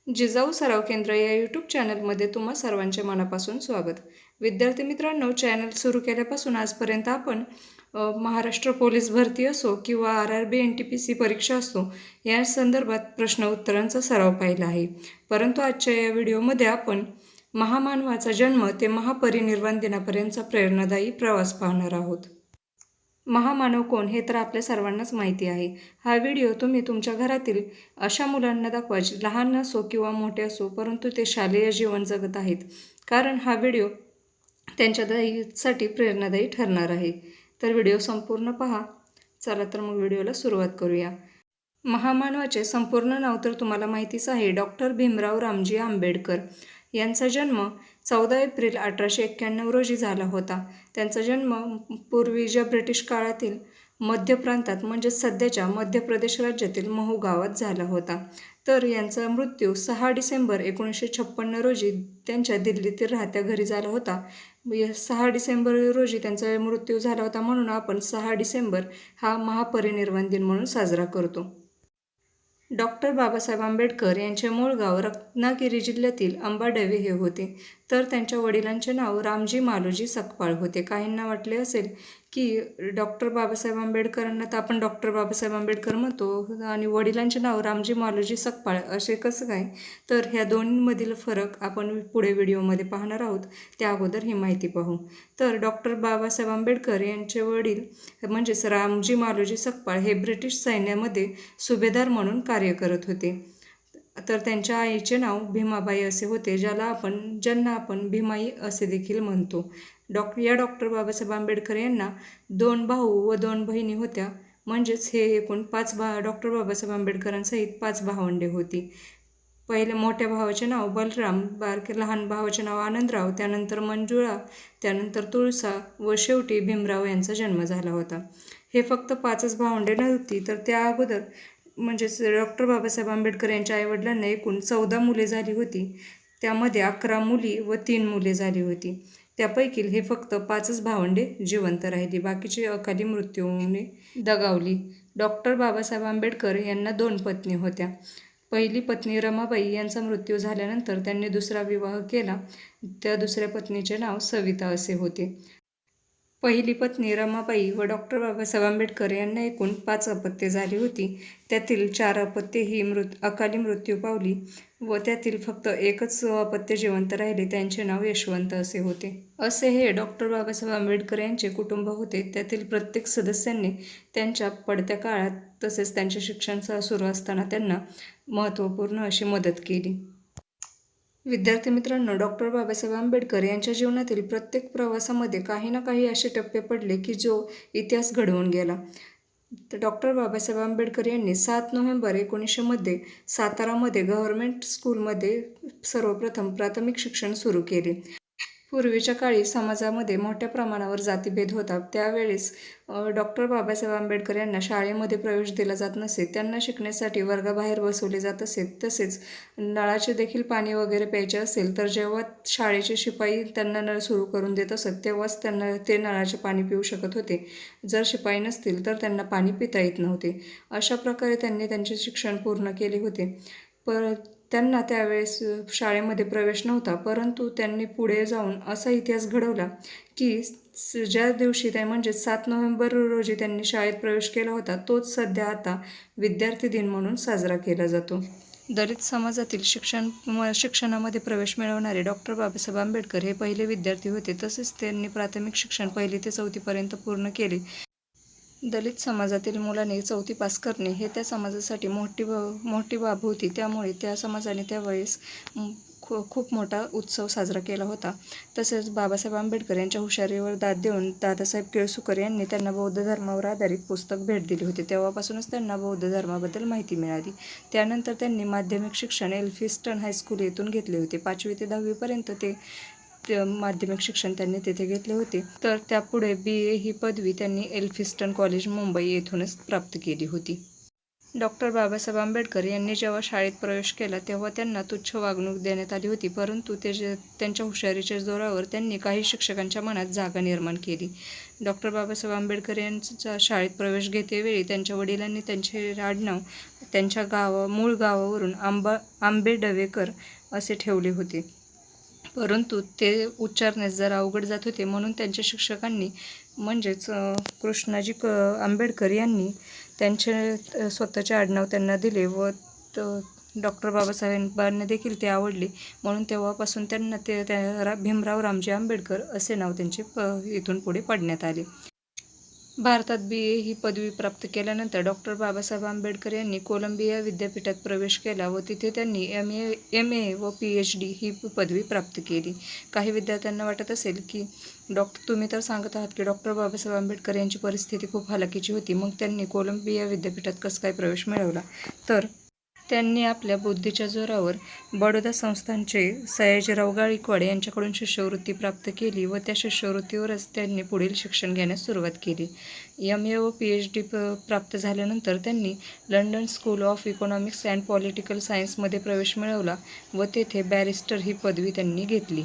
जिजाऊ सराव केंद्र या यूट्यूब चॅनलमध्ये तुम्हा सर्वांचे मनापासून स्वागत. विद्यार्थी मित्रांनो, चॅनल सुरू केल्यापासून आजपर्यंत आपण महाराष्ट्र पोलीस भरती असो किंवा RRB NTPC परीक्षा असो या संदर्भात प्रश्न उत्तरांचा सराव पाहिला आहे. परंतु आजच्या या व्हिडिओमध्ये आपण महामानवाचा जन्म ते महापरिनिर्वाण दिनापर्यंतचा प्रेरणादायी प्रवास पाहणार आहोत. महामानव कोण हे तर आपल्या सर्वांनाच माहिती आहे. हा व्हिडिओ तुम्ही तुमच्या घरातील अशा मुलांना दाखवा लहान असो किंवा मोठे असो, परंतु ते शालेय जीवन जगत आहेत, कारण हा व्हिडिओ त्यांच्यासाठी प्रेरणादायी ठरणार आहे. तर व्हिडिओ संपूर्ण पहा. चला तर मग व्हिडिओला सुरुवात करूया. महामानवाचे संपूर्ण नाव तर तुम्हाला माहितीच आहे, डॉक्टर भीमराव रामजी आंबेडकर. यांचा जन्म 14 एप्रिल 1891 रोजी झाला होता. त्यांचा जन्म पूर्वीच्या ब्रिटिश काळातील मध्य प्रांतात म्हणजेच सध्याच्या मध्य प्रदेश राज्यातील महू गावात झाला होता. तर यांचा मृत्यू 6 डिसेंबर 1956 रोजी त्यांच्या दिल्लीतील राहत्या घरी झाला होता. 6 डिसेंबर रोजी त्यांचा मृत्यू झाला होता, म्हणून आपण 6 डिसेंबर हा महापरिनिर्वाण दिन म्हणून साजरा करतो. डॉक्टर बाबासाहेब आंबेडकर यांचे मूळ गाव रत्नागिरी जिल्ह्यातील अंबाडवे हे होते. तर त्यांच्या वडिलांचे नाव रामजी मालोजी सकपाळ होते. काहींना वाटले असेल की डॉक्टर बाबासाहेब आंबेडकरांना तर आपण डॉक्टर बाबासाहेब आंबेडकर म्हणतो आणि वडिलांचे नाव रामजी मालोजी सकपाळ असे कसं काय? तर ह्या दोन्हीमधील फरक आपण पुढे व्हिडिओमध्ये पाहणार आहोत. त्या अगोदर ही माहिती पाहू. तर डॉक्टर बाबासाहेब आंबेडकर यांचे वडील म्हणजेच रामजी मालोजी सकपाळ हे ब्रिटिश सैन्यामध्ये सुभेदार म्हणून कार्य करत होते. तर त्यांच्या आईचे नाव भीमाबाई असे होते, ज्यांना आपण भीमाई असे देखील म्हणतो. डॉक्टर बाबासाहेब आंबेडकर यांना 2 भाऊ व 2 बहिणी होत्या. म्हणजेच हे एकूण 5 डॉक्टर बाबासाहेब आंबेडकरांसहित 5 भावंडे होती. पहिले मोठ्या भावाचे नाव बलराम, लहान भावाचे नाव आनंदराव, त्यानंतर मंजुळा, त्यानंतर तुळसा व शेवटी भीमराव यांचा जन्म झाला होता. हे फक्त 5च भावंडे नव्हती, तर त्या अगोदर म्हणजेच डॉक्टर बाबासाहेब आंबेडकर यांच्या आईवडिलांना एकूण 14 मुले झाली होती. त्यामध्ये 11 मुली व 3 मुले झाली होती. त्यापैकी हे फक्त 5च भावंडे जिवंत राहिली, बाकीची अकाली मृत्यूने दगावली. डॉक्टर बाबासाहेब आंबेडकर यांना 2 पत्नी होत्या. पहिली पत्नी रमाबाई यांचा मृत्यू झाल्यानंतर त्यांनी दुसरा विवाह केला. त्या दुसऱ्या पत्नीचे नाव सविता असे होते. पहिली पत्नी रमाबाई व डॉक्टर बाबासाहेब आंबेडकर यांना एकूण 5 अपत्ये झाली होती. त्यातील 4 अपत्ये ही अकाली मृत्यू पावली व त्यातील फक्त एकच अपत्य जिवंत राहिले. त्यांचे नाव यशवंत असे होते. असे हे डॉक्टर बाबासाहेब आंबेडकर यांचे कुटुंब होते. त्यातील प्रत्येक सदस्यांनी त्यांच्या पडत्या काळात तसेच त्यांचे शिक्षण सुरू असताना त्यांना महत्त्वपूर्ण अशी मदत केली. विद्यार्थी मित्रांनो, डॉक्टर बाबासाहेब आंबेडकर यांच्या जीवनातील प्रत्येक प्रवासामध्ये काही ना काही असे टप्पे पडले की जो इतिहास घडवून गेला. तर डॉक्टर बाबासाहेब आंबेडकर यांनी 7 नोव्हेंबर 1900 मध्ये सातारामध्ये गव्हर्नमेंट स्कूलमध्ये सर्वप्रथम प्राथमिक शिक्षण सुरू केले. पूर्वीच्या काळी समाजामध्ये मोठ्या प्रमाणावर जातीभेद होता. त्यावेळेस डॉक्टर बाबासाहेब आंबेडकर यांना शाळेमध्ये प्रवेश दिला जात नसे. त्यांना शिकण्यासाठी वर्गाबाहेर बसवले जात असे. तसेच नळाचे देखील पाणी वगैरे प्यायचे असेल तर जेव्हा शाळेचे शिपाई त्यांना नळ सुरू करून देत असत तेव्हाच त्यांना ते नळाचे पाणी पिऊ शकत होते. जर शिपाई नसतील तर त्यांना पाणी पिता येत नव्हते. अशा प्रकारे त्यांनी त्यांचे शिक्षण पूर्ण केले होते. त्यांना त्यावेळेस शाळेमध्ये प्रवेश नव्हता, परंतु त्यांनी पुढे जाऊन असा इतिहास घडवला की ज्या दिवशी म्हणजे 7 नोव्हेंबर रोजी त्यांनी शाळेत प्रवेश केला होता तोच सध्या आता विद्यार्थी दिन म्हणून साजरा केला जातो. दलित समाजातील शिक्षणामध्ये प्रवेश मिळवणारे डॉक्टर बाबासाहेब आंबेडकर हे पहिले विद्यार्थी होते. तसेच त्यांनी प्राथमिक शिक्षण 1ली ते 4थी पर्यंत पूर्ण केले. दलित समाजातील मुलांनी 4थी पास करणे हे त्या समाजासाठी मोठी बाब होती. त्यामुळे त्या समाजाने त्यावेळेस खूप मोठा उत्सव साजरा केला होता. तसेच बाबासाहेब आंबेडकर यांच्या हुशारीवर दाद देऊन दादासाहेब केळुसकर यांनी त्यांना बौद्ध धर्मावर आधारित पुस्तक भेट दिली होती. तेव्हापासूनच त्यांना बौद्ध धर्माबद्दल माहिती मिळाली. त्यानंतर त्यांनी माध्यमिक शिक्षण एल्फिस्टन हायस्कूल येथून घेतले होते. 5वी ते 10वी पर्यंत ते माध्यमिक शिक्षण त्यांनी तेथे घेतले होते. तर त्यापुढे BA ही पदवी त्यांनी एल्फिस्टन कॉलेज मुंबई येथूनच प्राप्त केली होती. डॉक्टर बाबासाहेब आंबेडकर यांनी जेव्हा शाळेत प्रवेश केला तेव्हा त्यांना तुच्छ वागणूक देण्यात आली होती, परंतु त्यांच्या हुशारीच्या जोरावर त्यांनी काही शिक्षकांच्या मनात जागा निर्माण केली. डॉक्टर बाबासाहेब आंबेडकर यांचा शाळेत प्रवेश घेतेवेळी त्यांच्या वडिलांनी त्यांचे आडनाव त्यांच्या मूळ गावावरून आंबेडवेकर असे ठेवले होते, परंतु ते उच्चारण्यास जरा अवघड जात होते. म्हणून त्यांच्या शिक्षकांनी म्हणजेच कृष्णाजी आंबेडकर यांनी त्यांचे स्वतःचे आडनाव त्यांना दिले व डॉक्टर बाबासाहेबांना देखील ते आवडले, म्हणून तेव्हापासून त्यांना भीमराव रामजी आंबेडकर असे नाव त्यांचे इथून पुढे पडण्यात आले. भारतात BA ही पदवी प्राप्त केल्यानंतर डॉक्टर बाबासाहेब आंबेडकर यांनी कोलंबिया विद्यापीठात प्रवेश केला व तिथे त्यांनी MA व PhD ही पदवी प्राप्त केली. काही विद्यार्थ्यांना वाटत असेल की तुम्ही तर सांगत आहात की डॉक्टर बाबासाहेब आंबेडकर यांची परिस्थिती खूप हलाखीची होती, मग त्यांनी कोलंबिया विद्यापीठात कसं काय प्रवेश मिळवला? तर त्यांनी आपल्या बुद्धीच्या जोरावर बडोदा संस्थानचे सयाजीराव गायकवाड यांच्याकडून शिष्यवृत्ती प्राप्त केली व त्या शिष्यवृत्तीवरच त्यांनी पुढील शिक्षण घेण्यास सुरुवात केली. MA व PhD प्राप्त झाल्यानंतर त्यांनी London school of economics and political सायन्समध्ये प्रवेश मिळवला व तेथे बॅरिस्टर ही पदवी त्यांनी घेतली.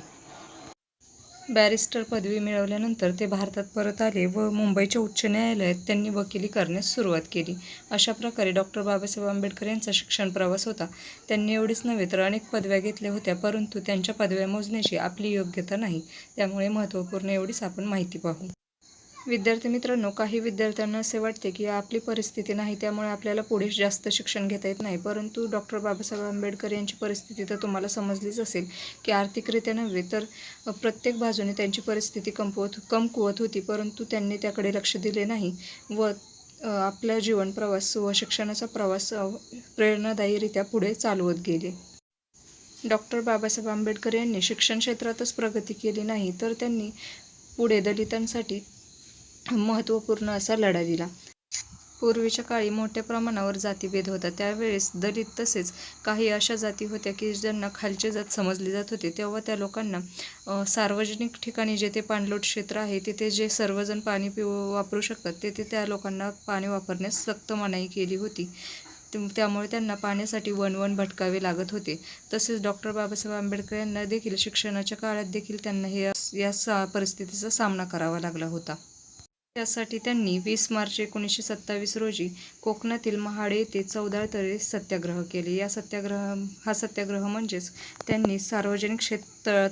बॅरिस्टर पदवी मिळवल्यानंतर ते भारतात परत आले व मुंबईच्या उच्च न्यायालयात त्यांनी वकिली करण्यास सुरुवात केली. अशा प्रकारे डॉक्टर बाबासाहेब आंबेडकर यांचा शिक्षण प्रवास होता. त्यांनी एवढीच नव्हे तर अनेक पदव्या घेतल्या होत्या, परंतु त्यांच्या पदव्या मोजण्याची आपली योग्यता नाही. त्यामुळे महत्त्वपूर्ण एवढीच आपण माहिती पाहू. विद्यार्थी मित्रांनो, काही विद्यार्थ्यांना असे वाटते की आपली परिस्थिती नाही त्यामुळे आपल्याला पुढे जास्त शिक्षण घेता येत नाही, परंतु डॉक्टर बाबासाहेब आंबेडकर यांची परिस्थिती तर तुम्हाला समजलीच असेल की आर्थिकरित्या नव्हे तर प्रत्येक बाजूने त्यांची परिस्थिती कमकुवत होती, परंतु त्यांनी त्याकडे लक्ष दिले नाही व आपला जीवन प्रवास व शिक्षणाचा प्रवास प्रेरणादायीरित्या पुढे चालवत गेले. डॉक्टर बाबासाहेब आंबेडकर यांनी शिक्षण क्षेत्रातच प्रगती केली नाही तर त्यांनी पुढे दलितांसाठी महत्त्वपूर्ण असा लढा दिला. पूर्वीच्या काळी मोठ्या प्रमाणावर जातीभेद होता. त्यावेळेस दलित तसेच काही अशा जाती होत्या की ज्यांना खालची जात समजली जात होते. तेव्हा त्या लोकांना सार्वजनिक ठिकाणी जेथे पाणलोट क्षेत्र आहे तिथे जे सर्वजण पाणी वापरू शकतात तेथे त्या लोकांना पाणी वापरण्यास सक्त मनाई केली होती. त्यामुळे त्यांना पाण्यासाठी वन भटकावे लागत होते. तसेच डॉक्टर बाबासाहेब आंबेडकर यांना देखील शिक्षणाच्या काळात देखील त्यांना या परिस्थितीचा सामना करावा लागला होता. त्यासाठी त्यांनी 20 मार्च 1927 रोजी कोकणातील महाड येथे 14 तळे सत्याग्रह केले. हा सत्याग्रह म्हणजेच त्यांनी सार्वजनिक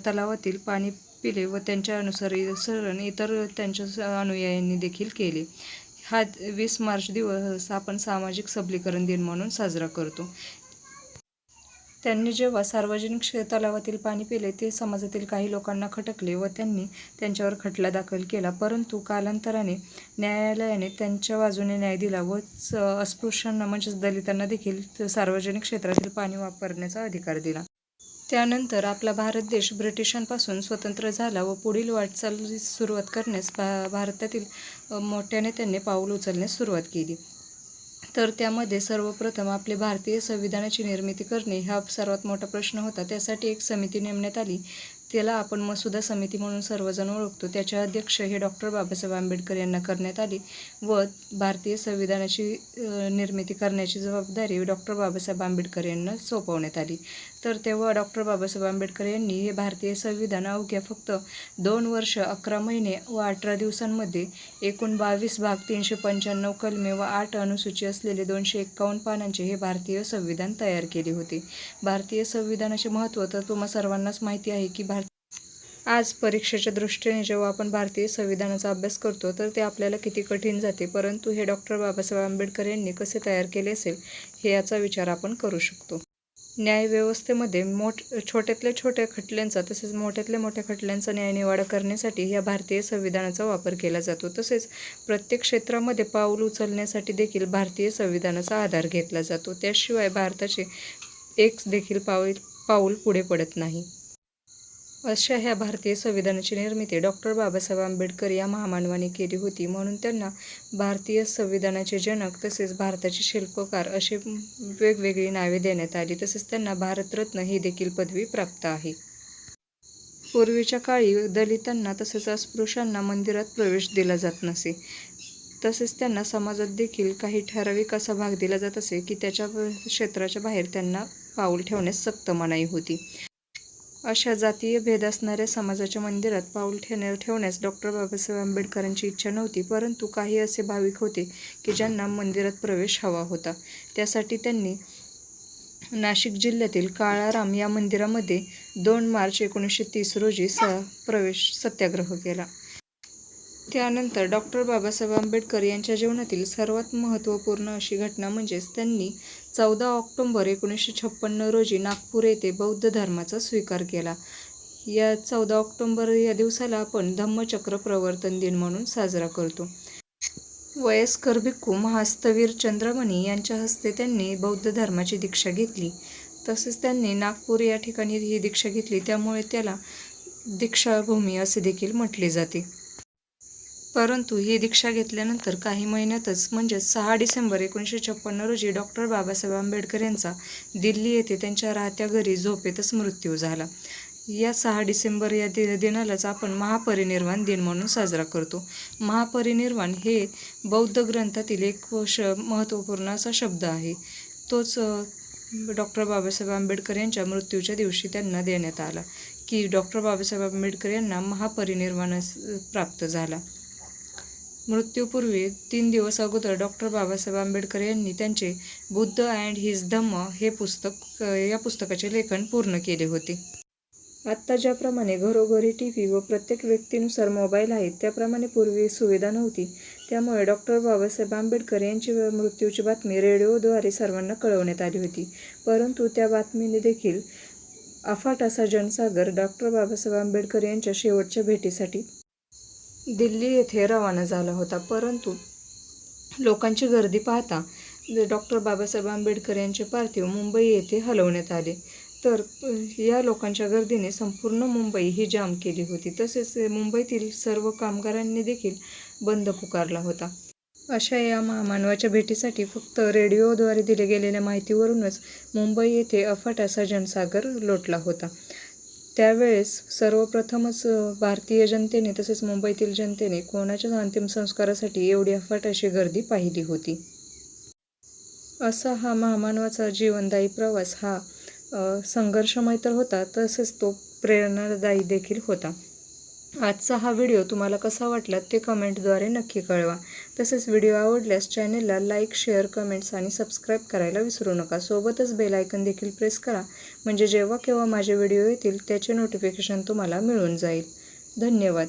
तलावातील पाणी पिले व त्यांच्या अनुसरण इतर त्यांच्या अनुयायांनी देखील केले. हा 20 मार्च दिवस आपण सामाजिक सबलीकरण दिन म्हणून साजरा करतो. त्यांनी जेव्हा सार्वजनिक तलावातील पाणी पिले ते समाजातील काही लोकांना खटकले व त्यांनी त्यांच्यावर खटला दाखल केला, परंतु कालांतराने न्यायालयाने त्यांच्या बाजूने न्याय दिला व अस्पृश्यांना म्हणजेच दलितांना देखील सार्वजनिक क्षेत्रातील पाणी वापरण्याचा अधिकार दिला. त्यानंतर आपला भारत देश ब्रिटिशांपासून स्वतंत्र झाला व पुढील वाटचाल सुरुवात करण्यास भारतातील मोठ्याने त्यांनी पाऊल उचलण्यास सुरुवात केली. तर त्यामध्ये सर्वप्रथम आपले भारतीय संविधानाची निर्मिती करणे हा सर्वात मोठा प्रश्न होता. त्यासाठी एक समिती नेमण्यात आली. त्याला आपण मसुदा समिती म्हणून सर्वजण ओळखतो. त्याचे अध्यक्ष हे डॉक्टर बाबासाहेब आंबेडकर यांना करण्यात आली व भारतीय संविधानाची निर्मिती करण्याची जबाबदारी डॉक्टर बाबासाहेब आंबेडकर यांना सोपवण्यात आली. तर तेव्हा डॉक्टर बाबासाहेब आंबेडकर यांनी हे भारतीय संविधान अवघ्या फक्त 2 वर्ष 11 महिने व 18 दिवसांमध्ये एकूण 22 भाग 395 कलमे व 8 अनुसूची असलेले 251 पानांचे हे भारतीय संविधान तयार केले होते. भारतीय संविधानाचे महत्त्व तर तुम्हा सर्वांनाच माहिती आहे की आज परीक्षेच्या दृष्टीने जेव्हा आपण भारतीय संविधानाचा अभ्यास करतो तर ते आपल्याला किती कठीण जाते, परंतु हे डॉक्टर बाबासाहेब आंबेडकर यांनी कसे तयार केले असेल हे याचा विचार आपण करू शकतो. न्यायव्यवस्थेमध्ये छोट्यातल्या छोट्या खटल्यांचा तसेच मोठ्यातल्या मोठ्या खटल्यांचा न्यायनिवाडा करण्यासाठी या भारतीय संविधानाचा वापर केला जातो. तसेच प्रत्येक क्षेत्रामध्ये पाऊल उचलण्यासाठी देखील भारतीय संविधानाचा आधार घेतला जातो. त्याशिवाय भारताचे एक देखील पाऊल पुढे पडत नाही. अशा ह्या भारतीय संविधानाची निर्मिती डॉक्टर बाबासाहेब आंबेडकर या महामानवाने केली होती, म्हणून त्यांना भारतीय संविधानाचे जनक तसेच भारताचे शिल्पकार अशी वेगवेगळी नावे देण्यात आली. तसेच त्यांना भारतरत्न ही देखील पदवी प्राप्त आहे. पूर्वीच्या काळी दलितांना तसेच अस्पृश्यांना मंदिरात प्रवेश दिला जात नसे. तसेच त्यांना समाजात देखील काही ठराविक असा भाग दिला जात असे की त्याच्या क्षेत्राच्या बाहेर त्यांना पाऊल ठेवण्यास सक्त मनाई होती. अशा जातीय भेद असणाऱ्या समाजाच्या मंदिरात पाऊल ठेवण्यास डॉक्टर बाबासाहेब आंबेडकरांची इच्छा नव्हती, परंतु काही असे भाविक होते की ज्यांना मंदिरात प्रवेश हवा होता. त्यासाठी त्यांनी नाशिक जिल्ह्यातील काळाराम या मंदिरामध्ये 2 मार्च 1930 रोजी प्रवेश सत्याग्रह केला. त्यानंतर डॉक्टर बाबासाहेब आंबेडकर यांच्या जीवनातील सर्वात महत्त्वपूर्ण अशी घटना म्हणजेच त्यांनी 14 ऑक्टोबर 1956 रोजी नागपूर येथे बौद्ध धर्माचा स्वीकार केला. या 14 ऑक्टोबर या दिवसाला आपण धम्मचक्र प्रवर्तन दिन म्हणून साजरा करतो. वयस्कर भिक्खू महास्तवीर चंद्रमणी यांच्या हस्ते त्यांनी बौद्ध धर्माची दीक्षा घेतली. तसेच त्यांनी नागपूर या ठिकाणी ही दीक्षा घेतली, त्यामुळे त्याला दीक्षाभूमी असे देखील म्हटले जाते. परंतु ही दीक्षा घेतल्यानंतर काही महिन्यातच म्हणजेच 6 डिसेंबर 1956 रोजी डॉक्टर बाबासाहेब आंबेडकर यांचा दिल्ली येथे त्यांच्या राहत्या घरी झोपेतच मृत्यू झाला. या 6 डिसेंबर या दिनालाच आपण महापरिनिर्वाण दिन म्हणून साजरा करतो. महापरिनिर्वाण हे बौद्ध ग्रंथातील एक महत्त्वपूर्ण असा शब्द आहे. तोच डॉक्टर बाबासाहेब आंबेडकर यांच्या मृत्यूच्या दिवशी त्यांना देण्यात आला की डॉक्टर बाबासाहेब आंबेडकर यांना महापरिनिर्वाण प्राप्त झाला. मृत्यूपूर्वी 3 दिवस अगोदर डॉक्टर बाबासाहेब आंबेडकर यांनी त्यांचे बुद्ध अँड हिज धम्म हे पुस्तक या पुस्तकाचे लेखन पूर्ण केले होते. आत्ता ज्याप्रमाणे घरोघरी TV व प्रत्येक व्यक्तीनुसार मोबाईल आहेत, त्याप्रमाणे पूर्वी सुविधा नव्हती. त्यामुळे डॉक्टर बाबासाहेब आंबेडकर यांची मृत्यूची बातमी रेडिओद्वारे सर्वांना कळवण्यात आली होती. परंतु त्या बातमीने देखील अफाट असा जनसागर डॉक्टर बाबासाहेब आंबेडकर यांच्या शेवटच्या भेटीसाठी दिल्ली येथे रवाना झाला होता. परंतु लोकांची गर्दी पाहता डॉक्टर बाबासाहेब आंबेडकर यांचे पार्थिव मुंबई येथे हलवण्यात आले. तर या लोकांच्या गर्दीने संपूर्ण मुंबई ही जाम केली होती. तसेच मुंबईतील सर्व कामगारांनी देखील बंद पुकारला होता. अशा या महामानवाच्या भेटीसाठी फक्त रेडिओद्वारे दिल्या गेलेल्या माहितीवरूनच मुंबई येथे अफाट असा जनसागर लोटला होता. त्यावेळेस सर्वप्रथमच भारतीय जनतेने तसेच मुंबईतील जनतेने कोणाच्याच अंतिम संस्कारासाठी एवढी अफाट अशी गर्दी पाहिली होती. असा हा महामानवाचा जीवनदायी प्रवास हा संघर्षमय तर होता, तसेच तो प्रेरणादायी देखील होता. आजचा हा व्हिडिओ तुम्हाला कसा वाटला ते कमेंटद्वारे नक्की कळवा. तसेच व्हिडिओ आवडल्यास चॅनेलला लाईक, शेअर, कमेंट्स आणि सबस्क्राईब करायला विसरू नका. सोबतच बेल आयकन देखील प्रेस करा, म्हणजे जेव्हा केव्हा माझे व्हिडिओ येतील त्याचे नोटिफिकेशन तुम्हाला मिळून जाईल. धन्यवाद.